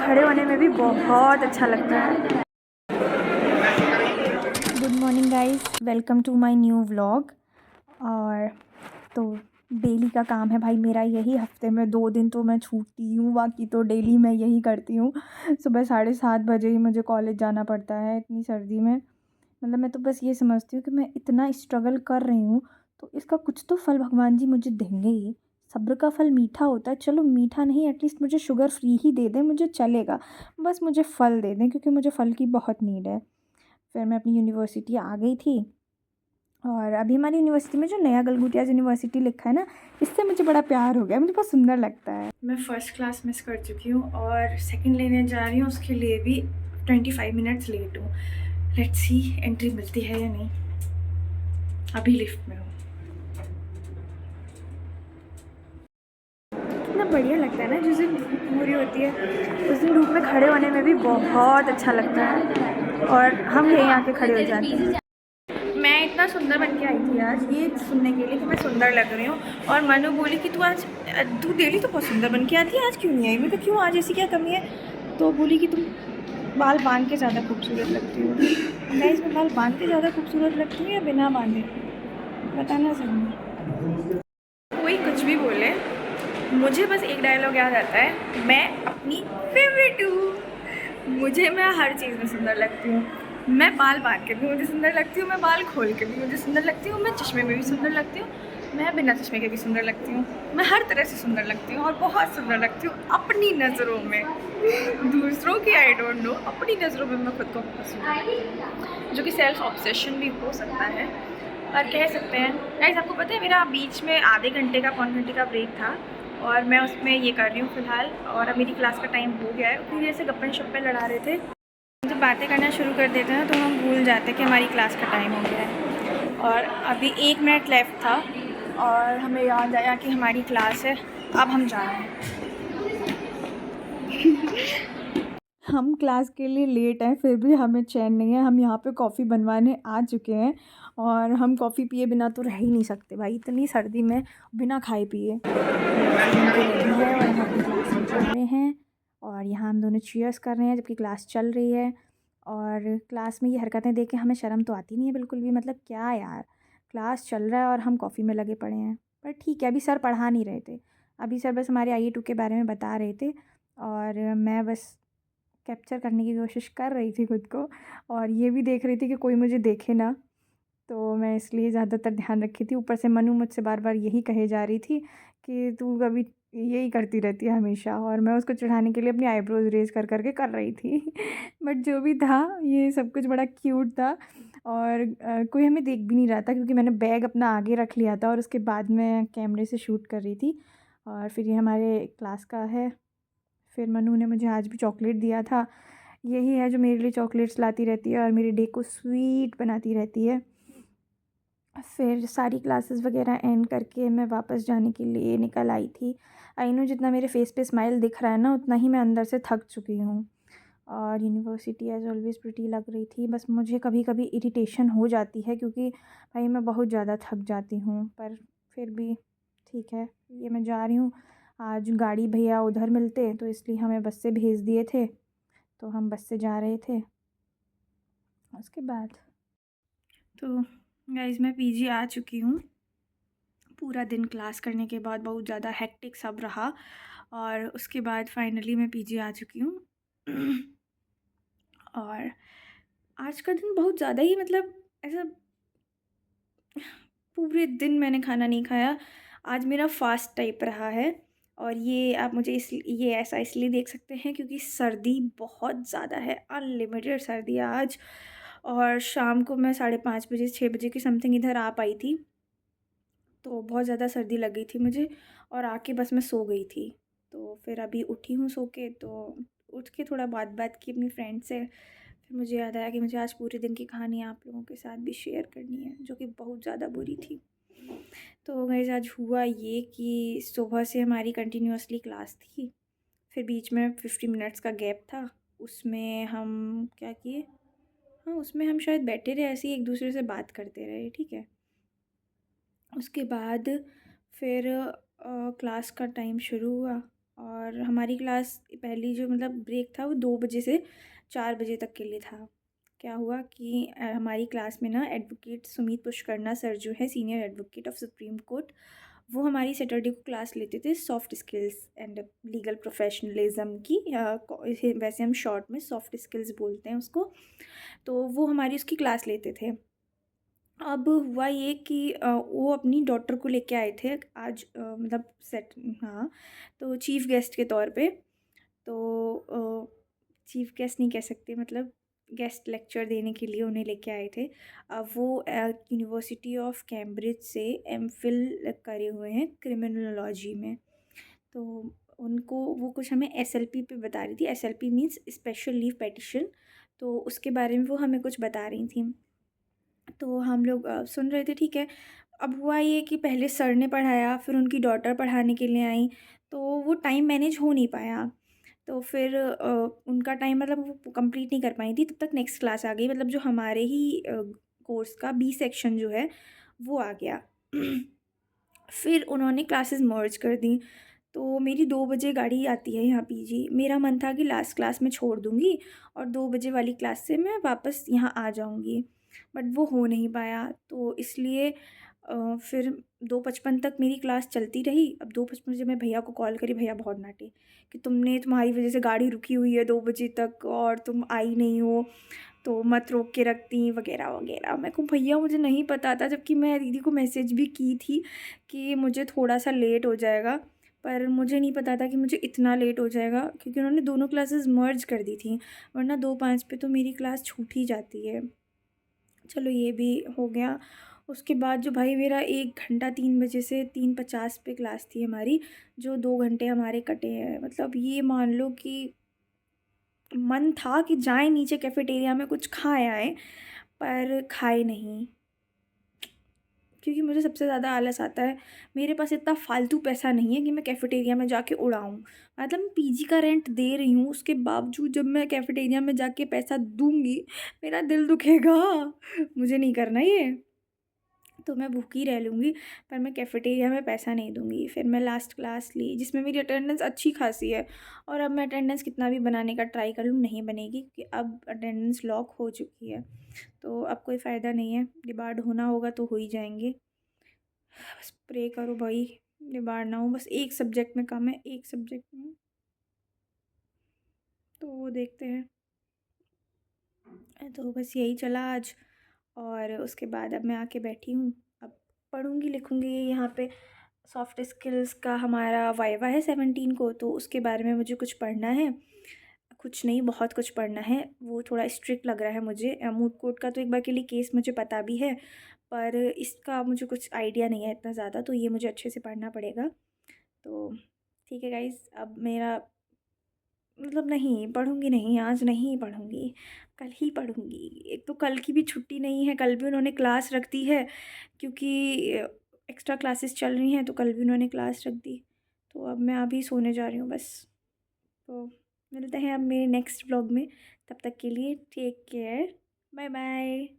खड़े होने में भी बहुत अच्छा लगता है। Good morning guys, welcome to my new vlog. और तो डेली का काम है भाई मेरा यही, हफ्ते में 2 दिन तो मैं छूटती हूँ, बाकी तो डेली मैं यही करती हूँ। सुबह 7:30 बजे ही मुझे कॉलेज जाना पड़ता है इतनी सर्दी में। मतलब मैं तो बस ये समझती हूँ कि मैं इतना स्ट्रगल कर रही हूँ तो इसका कुछ तो फल भगवान जी मुझे देंगे ही। सब्र का फल मीठा होता है, चलो मीठा नहीं एटलीस्ट मुझे शुगर फ्री ही दे दें, मुझे चलेगा। बस मुझे फल दे दें क्योंकि मुझे फल की बहुत नीड है। फिर मैं अपनी यूनिवर्सिटी आ गई थी और अभी हमारी यूनिवर्सिटी में जो नया गलगुटियाज़ यूनिवर्सिटी लिखा है ना, इससे मुझे बड़ा प्यार हो गया, मुझे बहुत सुंदर लगता है। मैं फ़र्स्ट क्लास मिस कर चुकी हूँ और सेकंड लेने जा रही हूँ, उसके लिए भी 25 मिनट्स लेट हूँ। लेट्स सी एंट्री मिलती है या नहीं। अभी लिफ्ट में हूँ। कितना बढ़िया लगता है ना, जिस दिन धूप हो रही होती है उस दिन धूप में खड़े होने में भी बहुत अच्छा लगता है और हम यहीं आके खड़े हो जाते हैं। मैं इतना सुंदर बन के आई थी आज ये सुनने के लिए कि मैं सुंदर लग रही हूँ। और मनु बोली कि तू डेली तो बहुत सुंदर बन के आती है, आज क्यों नहीं आई? मैं कहा क्यों, आज ऐसी क्या कमी है? तो बोली कि तुम बाल बांध के ज़्यादा खूबसूरत लगती हो। मैं इसमें बाल बांध के ज़्यादा खूबसूरत लगती हूँ या बिना बांधे, बताना ज़रूर। कोई कुछ भी बोले, मुझे बस एक डायलॉग याद आता है, मैं अपनी फेवरेट हूँ। मुझे मैं हर चीज़ में सुंदर लगती हूँ। मैं बाल बांध के भी मुझे सुंदर लगती हूँ, मैं बाल खोल के भी मुझे सुंदर लगती हूँ, मैं चश्मे में भी सुंदर लगती हूँ, मैं बिना चश्मे के भी सुंदर लगती हूँ। मैं हर तरह से सुंदर लगती हूँ और बहुत सुंदर लगती हूँ अपनी नज़रों में। दूसरों की आई डोंट नो, अपनी नज़रों में मैं खुद को बहुत सुंदर लगती हूँ, जो कि सेल्फ ऑब्सेशन भी हो सकता है और कह सकते हैं। गाइस आपको पता है मेरा बीच में आधे घंटे का, पौन घंटे का ब्रेक था और मैं उसमें ये कर रही हूँ फ़िलहाल। और अब मेरी क्लास का टाइम हो गया है। उतनी देर से गप्पे शप्पे लड़ा रहे थे, जब बातें करना शुरू कर देते हैं तो हम भूल जाते हैं कि हमारी क्लास का टाइम हो गया है। और अभी 1 मिनट लेफ्ट था और हमें याद आया कि हमारी क्लास है, अब हम जा रहे हैं। हम क्लास के लिए लेट हैं फिर भी हमें चैन नहीं है। हम यहाँ पे कॉफ़ी बनवाने आ चुके हैं और हम कॉफ़ी पिए बिना तो रह ही नहीं सकते भाई, इतनी सर्दी में बिना खाए पिए। रेडी है और हम अपनी क्लास में जा रहे हैं और यहाँ हम दोनों चीयर्स कर रहे हैं जबकि क्लास चल रही है। और क्लास में ये हरकतें देख के हमें शर्म तो आती नहीं है बिल्कुल भी, मतलब क्या यार, क्लास चल रहा है और हम कॉफ़ी में लगे पड़े हैं। पर ठीक है, अभी सर पढ़ा नहीं रहे थे, अभी सर बस हमारे IE2 के बारे में बता रहे थे और मैं बस कैप्चर करने की कोशिश कर रही थी खुद को और ये भी देख रही थी कि कोई मुझे देखे ना, तो मैं इसलिए ज़्यादातर ध्यान रखी थी। ऊपर से मनु मुझसे बार बार यही कहे जा रही थी कि तू कभी यही करती रहती है हमेशा, और मैं उसको चिढ़ाने के लिए अपनी आईब्रोज रेज कर करके कर रही थी। बट जो भी था, ये सब कुछ बड़ा क्यूट था और कोई हमें देख भी नहीं रहा था क्योंकि मैंने बैग अपना आगे रख लिया था और उसके बाद मैं कैमरे से शूट कर रही थी। और फिर ये हमारे क्लास का है। फिर मनु ने मुझे आज भी चॉकलेट दिया था, यही है जो मेरे लिए चॉकलेट्स लाती रहती है और मेरे डे को स्वीट बनाती रहती है। फिर सारी क्लासेस वगैरह एंड करके मैं वापस जाने के लिए निकल आई थी। आई नो जितना मेरे फेस पे स्माइल दिख रहा है ना, उतना ही मैं अंदर से थक चुकी हूँ। और यूनिवर्सिटी एज़ ऑलवेज़ प्रिटी लग रही थी, बस मुझे कभी कभी इरिटेशन हो जाती है क्योंकि भाई मैं बहुत ज़्यादा थक जाती हूँ। पर फिर भी ठीक है, ये मैं जा रही हूँ। आज गाड़ी भैया उधर मिलते तो इसलिए हमें बस से भेज दिए थे, तो हम बस से जा रहे थे। उसके बाद तो गाइस मैं PG आ चुकी हूँ। पूरा दिन क्लास करने के बाद बहुत ज़्यादा हेक्टिक सब रहा और उसके बाद फाइनली मैं PG आ चुकी हूँ। और आज का दिन बहुत ज़्यादा ही, मतलब ऐसा, पूरे दिन मैंने खाना नहीं खाया। आज मेरा फास्ट टाइप रहा है और ये आप मुझे ये ऐसा इसलिए देख सकते हैं क्योंकि सर्दी बहुत ज़्यादा है, अनलिमिटेड सर्दी है आज। और शाम को मैं 5:30 बजे 6 बजे के समथिंग इधर आ पाई थी, तो बहुत ज़्यादा सर्दी लग गई थी मुझे और आके बस मैं सो गई थी। तो फिर अभी उठी हूँ सो के, तो उठ के थोड़ा बात की अपनी फ्रेंड से। फिर मुझे याद आया कि मुझे आज पूरे दिन की कहानी आप लोगों के साथ भी शेयर करनी है जो कि बहुत ज़्यादा बुरी थी। तो गाइस आज हुआ ये कि सुबह से हमारी कंटिन्यूअसली क्लास थी, फिर बीच में 50 मिनट्स का गैप था, उसमें हम क्या किए, हाँ उसमें हम शायद बैठे रहे ऐसे ही एक दूसरे से बात करते रहे, ठीक है। उसके बाद फिर क्लास का टाइम शुरू हुआ और हमारी क्लास पहली जो मतलब ब्रेक था वो 2 बजे से 4 बजे तक के लिए था। क्या हुआ कि हमारी क्लास में ना एडवोकेट सुमित पुष्करना सर जो है senior advocate of supreme court, वो हमारी सैटरडे को क्लास लेते थे soft skills and legal professionalism की, वैसे हम शॉर्ट में सॉफ्ट स्किल्स बोलते हैं उसको। तो वो हमारी उसकी क्लास लेते थे। अब हुआ ये कि वो अपनी डॉटर को लेके आए थे आज, मतलब सेट, हाँ, तो चीफ़ गेस्ट के तौर पे। तो चीफ़ गेस्ट नहीं कह सकते, मतलब गेस्ट लेक्चर देने के लिए उन्हें लेके आए थे। अब वो यूनिवर्सिटी ऑफ कैम्ब्रिज से एमफिल करे हुए हैं क्रिमिनोलॉजी में। तो उनको वो कुछ हमें एसएलपी पे बता रही थी। SLP means special leave petition. तो उसके बारे में वो हमें कुछ बता रही थी। तो हम लोग सुन रहे थे, ठीक है। अब हुआ ये कि पहले सर ने पढ़ाया, फिर उनकी डॉटर पढ़ाने के लिए आई, तो वो टाइम मैनेज हो नहीं पाया। तो फिर उनका टाइम मतलब वो कंप्लीट नहीं कर पाई थी, तब तक नेक्स्ट क्लास आ गई, मतलब जो हमारे ही कोर्स का बी सेक्शन जो है वो आ गया। फिर उन्होंने क्लासेस मर्ज कर दी। तो मेरी 2 बजे गाड़ी आती है यहाँ पीजी। मेरा मन था कि लास्ट क्लास में छोड़ दूँगी और 2 बजे वाली क्लास से मैं वापस यहाँ आ जाऊँगी, बट वो हो नहीं पाया। तो इसलिए फिर 2:55 तक मेरी क्लास चलती रही। अब 2:55 जब मैं भैया को कॉल करी, भैया बहुत डांटे कि तुम्हारी वजह से गाड़ी रुकी हुई है 2 बजे तक और तुम आई नहीं हो, तो मत रोक के रखती वगैरह वगैरह। मैं कहूँ भैया मुझे नहीं पता था, जबकि मैं दीदी को मैसेज भी की थी कि मुझे थोड़ा सा लेट हो जाएगा, पर मुझे नहीं पता था कि मुझे इतना लेट हो जाएगा, क्योंकि उन्होंने दोनों क्लासेस मर्ज कर दी थी, वरना 2:05 पे तो मेरी क्लास छूट ही जाती है। चलो ये भी हो गया। उसके बाद जो भाई मेरा 1 घंटा 3 बजे से 3:50 पे क्लास थी हमारी, जो 2 घंटे हमारे कटे हैं। मतलब ये मान लो कि मन था कि जाएँ नीचे कैफ़ेटेरिया में कुछ खा आएँ, पर खाए नहीं, क्योंकि मुझे सबसे ज़्यादा आलस आता है। मेरे पास इतना फ़ालतू पैसा नहीं है कि मैं कैफ़ेटेरिया में जाके उड़ाऊँ। मतलब मैं पीजी का रेंट दे रही हूँ, उसके बावजूद जब मैं कैफ़ेटेरिया में जाके पैसा दूँगी, मेरा दिल दुखेगा। मुझे नहीं करना ये। तो मैं भूखी रह लूँगी, पर मैं कैफ़ेटेरिया में पैसा नहीं दूँगी। फिर मैं लास्ट क्लास ली, जिसमें मेरी अटेंडेंस अच्छी खासी है, और अब मैं अटेंडेंस कितना भी बनाने का ट्राई कर लूँ, नहीं बनेगी, क्योंकि अब अटेंडेंस लॉक हो चुकी है। तो अब कोई फ़ायदा नहीं है, डिबार्ड होना होगा तो हो ही जाएंगे। बस प्रे करो भाई, डिबार्ड ना हो, बस एक सब्जेक्ट में कम है, एक सब्जेक्ट में, तो वो देखते हैं। तो बस यही चला आज, और उसके बाद अब मैं आके बैठी हूँ। अब पढ़ूँगी लिखूँगी। यहाँ पे सॉफ्ट स्किल्स का हमारा वाइवा है 17 को, तो उसके बारे में मुझे कुछ पढ़ना है। कुछ नहीं, बहुत कुछ पढ़ना है। वो थोड़ा स्ट्रिक्ट लग रहा है मुझे। मूट कोर्ट का तो एक बार के लिए केस मुझे पता भी है, पर इसका मुझे कुछ आइडिया नहीं है इतना ज़्यादा, तो ये मुझे अच्छे से पढ़ना पड़ेगा। तो ठीक है गाइज़, अब मेरा मतलब नहीं पढ़ूँगी, नहीं आज नहीं पढ़ूँगी, कल ही पढ़ूँगी। एक तो कल की भी छुट्टी नहीं है, कल भी उन्होंने क्लास रख दी है, क्योंकि एक्स्ट्रा क्लासेस चल रही हैं, तो कल भी उन्होंने क्लास रख दी। तो अब मैं अभी सोने जा रही हूँ बस। तो मिलते हैं अब मेरे नेक्स्ट व्लॉग में, तब तक के लिए टेक केयर, बाय बाय।